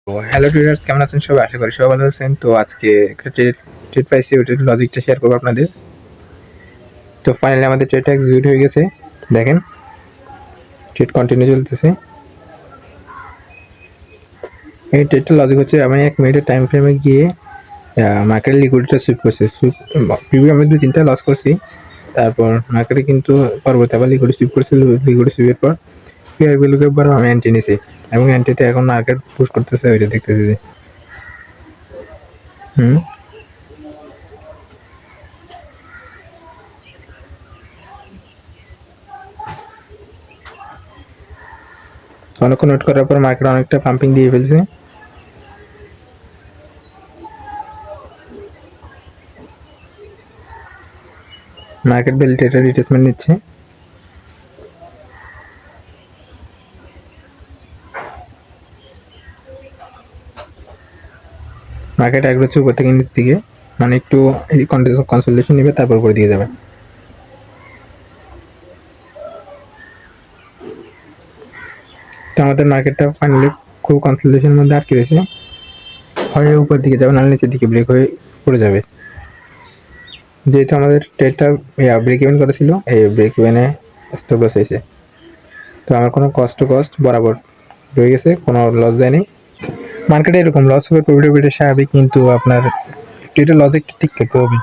Hello traders, কেমন আছেন সবাই? আশা করি সবাই ভালো আছেন। তো আজকে একটা ট্রেড পাইছি, ওইটার লজিকটা শেয়ার করবো আপনাদের। তো ফাইনালি আমাদের ট্রেডটা এক্সিকিউট হয়ে গেছে। দেখেন, ট্রেড কন্টিনিউ চলতেছে। এই ট্রেডটার লজিক হচ্ছে, আমি 1 মিনিটের টাইম ফ্রেমে গিয়ে মার্কেটের লিকুইডিটিটা সুইপ করছি। প্রিভিউ আমি 2-3টা লস করছি। তারপর মার্কেটে কিন্তু পরবর্তী আবার লিকুইডিটি সুইপ করছি। লিকুইডিটি সুইপের পর ফেয়ার ভ্যালুকে একবার আমি এন্ট্রি নিছি, এবং এন্ট্রিতে এখন মার্কেট পুশ করতেছে, ওইটা দেখতেছি যে অনেকক্ষণ ওয়েট করার পর মার্কেট অনেকটা পাম্পিং দিয়ে ফেলছে। মার্কেট ভ্যালিডেটর রিট্রেসমেন্ট নিচ্ছে। মার্কেট এগোচ্ছে উপর থেকে নিচ দিকে, মানে একটু কনসোলিডেশন নেবে, তারপর উপরে দিকে যাবে। তো আমাদের মার্কেটটা ফাইনালি খুব কনসোলিডেশনের মধ্যে আটকে রয়েছে, হয় উপর দিকে যাবে, নাহলে নিচের দিকে ব্রেক হয়ে পড়ে যাবে। যেহেতু আমাদের ট্রেডটা ব্রেক ইভেন করেছিল, এই ব্রেক ইভেনে স্টপ লস হয়েছে। তো আমার কোনো কষ্ট বরাবর রয়ে গেছে, কোনো লস যায়নি। মার্কেটে এরকম লস হবে, প্রফিটেবিলিটি স্বাভাবিক, কিন্তু আপনার ট্রেডের লজিকটা ঠিক থাকতে হবে।